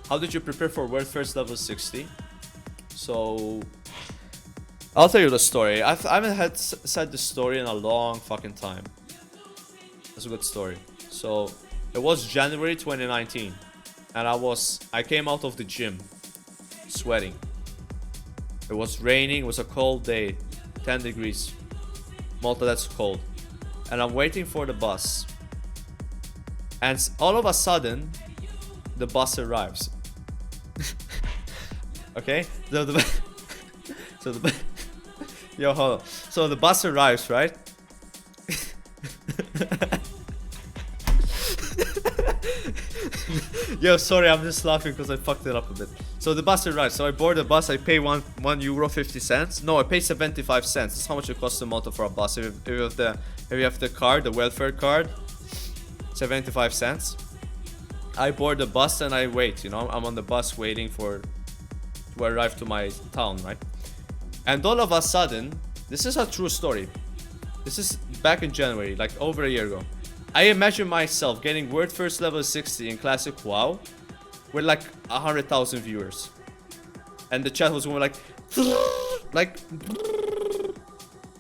How did you prepare for World First level 60? So, I'll tell you the story. I haven't said this story in a long fucking time. It's a good story. So, it was January 2019. And I came out of the gym. Sweating. It was raining. It was a cold day. 10 degrees. Malta, that's cold. And I'm waiting for the bus. And all of a sudden, the bus arrives. Okay? So yo, hold on. So the bus arrives, right? Yo, sorry, I'm just laughing because I fucked it up a bit. So the bus arrives. So I board the bus. I pay €1 50 cents. No, I pay 75 cents. That's how much it costs a Malta for a bus. If you have the card, the welfare card, 75 cents. I board the bus and I wait. You know, I'm on the bus waiting to arrive to my town, right? And all of a sudden, this is a true story. This is back in January, like over a year ago. I imagine myself getting World First level 60 in Classic WoW with like 100,000 viewers. And the chat was going like,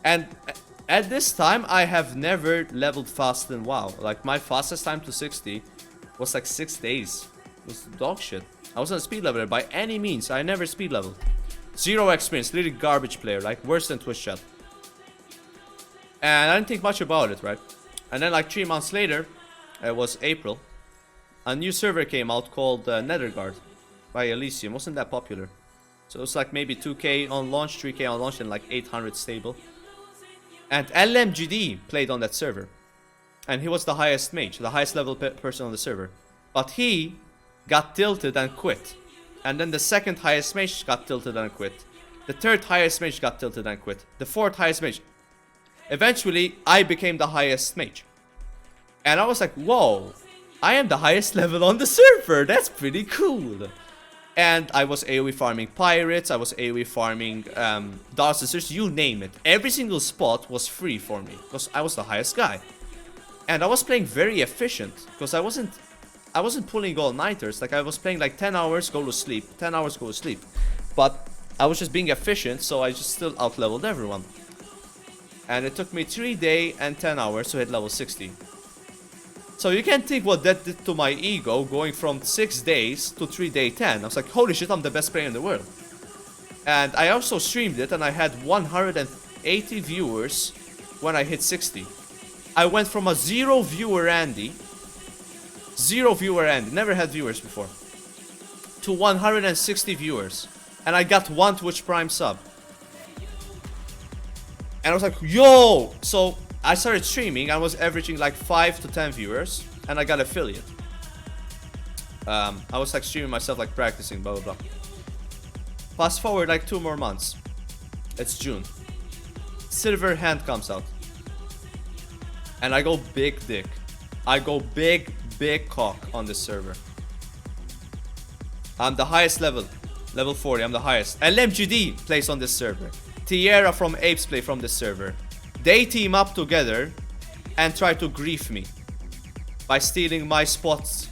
and at this time, I have never leveled fast in WoW. Like my fastest time to 60 was like 6 days. It was dog shit. I wasn't a speed leveler by any means. I never speed leveled. Zero experience, literally garbage player, like worse than Twitch chat. And I didn't think much about it, right? And then like 3 months later, it was April, a new server came out called Netherguard by Elysium. Wasn't that popular. So it was like maybe 2k on launch, 3k on launch, and like 800 stable. And LMGD played on that server. And he was the highest mage, the highest level person on the server. But he got tilted and quit. And then the second highest mage got tilted and quit. The third highest mage got tilted and quit. The fourth highest mage. Eventually, I became the highest mage. And I was like, whoa, I am the highest level on the server. That's pretty cool. And I was AoE farming pirates. I was AoE farming Dark Sisters, you name it. Every single spot was free for me because I was the highest guy. And I was playing very efficient because I wasn't pulling all-nighters. Like I was playing like 10 hours, go to sleep, 10 hours, go to sleep. But I was just being efficient, so I just still out-leveled everyone. And it took me 3 days and 10 hours to hit level 60. So you can think what that did to my ego, going from 6 days to 3 day 10. I was like, holy shit, I'm the best player in the world. And I also streamed it and I had 180 viewers when I hit 60. I went from a zero viewer Andy, never had viewers before, to 160 viewers. And I got 1 Twitch Prime sub. And I was like, yo! So I started streaming. I was averaging like 5 to 10 viewers. And I got affiliate. I was like streaming myself, like practicing, blah, blah, blah. Fast forward like 2 more months. It's June. Silver Hand comes out. And I go big dick. I go big cock on this server. I'm the highest level. Level 40, I'm the highest. LMGD plays on this server. Tierra from Apes play from this server. They team up together and try to grief me by stealing my spots.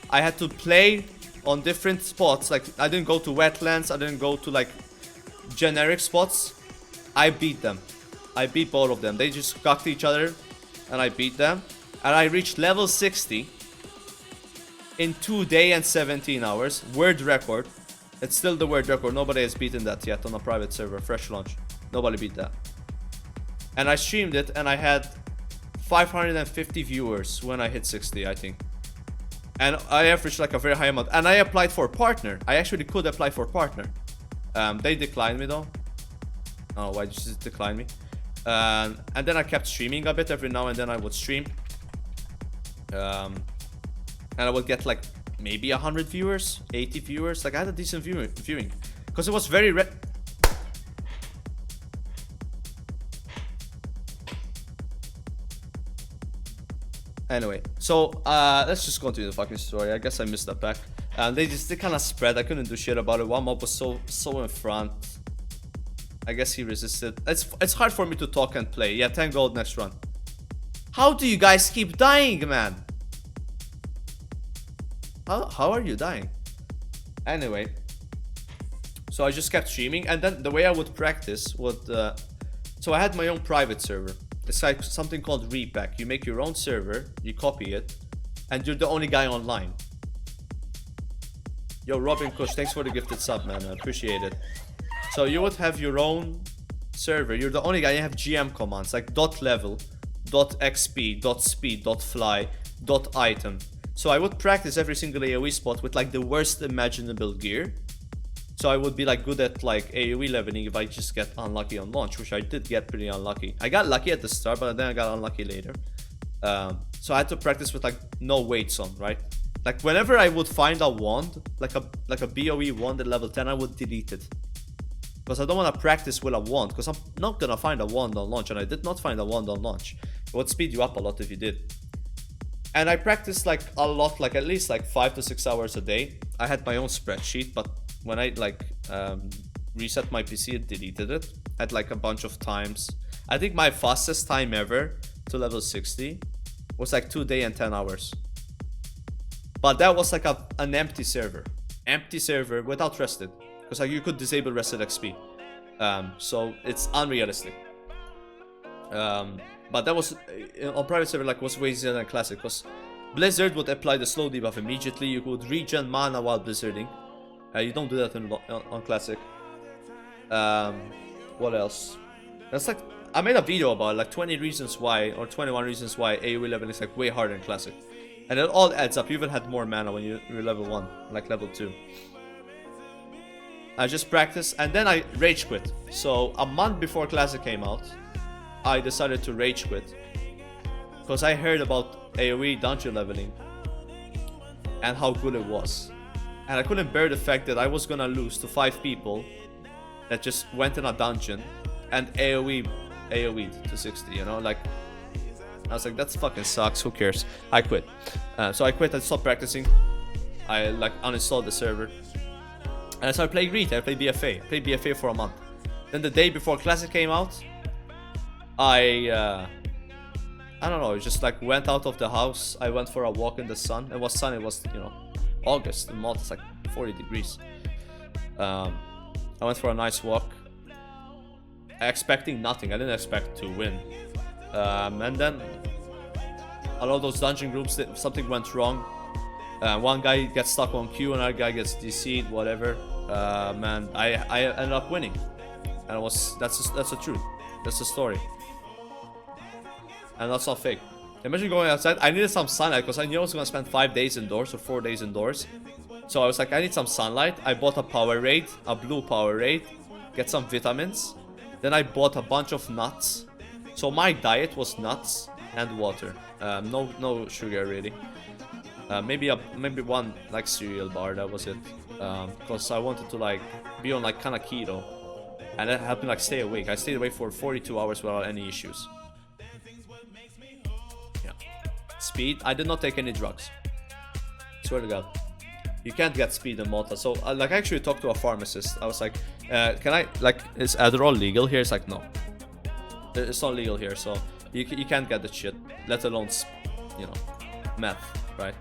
I had to play on different spots. Like I didn't go to wetlands. I didn't go to like generic spots. I beat them. I beat both of them. They just cocked each other and I beat them. And I reached level 60 in 2 days and 17 hours. World record. It's still the world record. Nobody has beaten that yet on a private server. Fresh launch. Nobody beat that. And I streamed it and I had 550 viewers when I hit 60, I think. And I averaged like a very high amount. And I applied for partner. I actually could apply for partner. They declined me though. Oh, why did you just decline me? And then I kept streaming a bit. Every now and then I would stream. And I would get like maybe 100 viewers, 80 viewers. Like I had a decent viewing. Because it was very Anyway, so let's just continue the fucking story. I guess I missed that back. And they kind of spread. I couldn't do shit about it. One mob was so in front. I guess he resisted. It's hard for me to talk and play. Yeah, 10 gold next run. How do you guys keep dying, man? How are you dying? Anyway, so I just kept streaming, and then the way I would practice would, so I had my own private server. It's like something called Repack. You make your own server, you copy it, and you're the only guy online. Yo, Robin Kush, thanks for the gifted sub, man. I appreciate it. So you would have your own server. You're the only guy. You have GM commands like .level, .xp, .speed, .fly, .item. So I would practice every single AoE spot with like the worst imaginable gear. So I would be like good at like AoE leveling if I just get unlucky on launch, which I did get pretty unlucky. I got lucky at the start, but then I got unlucky later. So I had to practice with like no weights on, right? Like whenever I would find a wand, like a BOE wand at level 10, I would delete it. Because I don't want to practice with a wand, because I'm not gonna find a wand on launch, and I did not find a wand on launch. It would speed you up a lot if you did. And I practiced like a lot, like at least like 5 to 6 hours a day. I had my own spreadsheet, but when I like reset my PC, it deleted it at like a bunch of times. I think my fastest time ever to level 60 was like 2 days and 10 hours. But that was like an empty server without rested, because like you could disable rested XP. So it's unrealistic. But that was on private server, like was way easier than classic, because Blizzard would apply the slow debuff immediately. You could regen mana while blizzarding. You don't do that on classic. What else? That's like, I made a video about like 20 reasons why, or 21 reasons why AoE level is like way harder in classic. And it all adds up. You even had more mana when you're level 1, like level 2. I just practiced, and then I rage quit. So a month before classic came out, I decided to rage quit, because I heard about AoE dungeon leveling and how good it was. And I couldn't bear the fact that I was gonna lose to 5 people that just went in a dungeon and AoE'd to 60, you know? Like, I was like, that fucking sucks, who cares? I quit. So I quit, I stopped practicing. I like uninstalled the server. And I started playing Retail. I played BFA. I played BFA for a month. Then the day before Classic came out, I don't know, just like went out of the house. I went for a walk in the sun. It was sunny, it was, you know, August in Malta, it's like 40 degrees. I went for a nice walk, expecting nothing. I didn't expect to win. And then a lot of those dungeon groups, something went wrong. One guy gets stuck on Q, another guy gets DC'd, whatever. Man, I ended up winning, and that's the truth. That's the story, and that's not fake. Imagine going outside. I needed some sunlight because I knew I was gonna spend 5 days indoors or 4 days indoors. So I was like, I need some sunlight. I bought a Powerade, a blue Powerade, get some vitamins. Then I bought a bunch of nuts. So my diet was nuts and water. No sugar really. Maybe one like cereal bar, that was it. Because I wanted to like be on like kind of keto, and that helped me like stay awake. I stayed awake for 42 hours without any issues. Yeah. Speed, I did not take any drugs. Swear to God. You can't get speed in Malta. So like I actually talked to a pharmacist. I was like, can I, like, is Adderall legal here? It's like, no. It's not legal here, so you can't get that shit, let alone, you know, meth, right?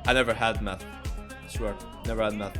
I never had meth. I swear, never had meth.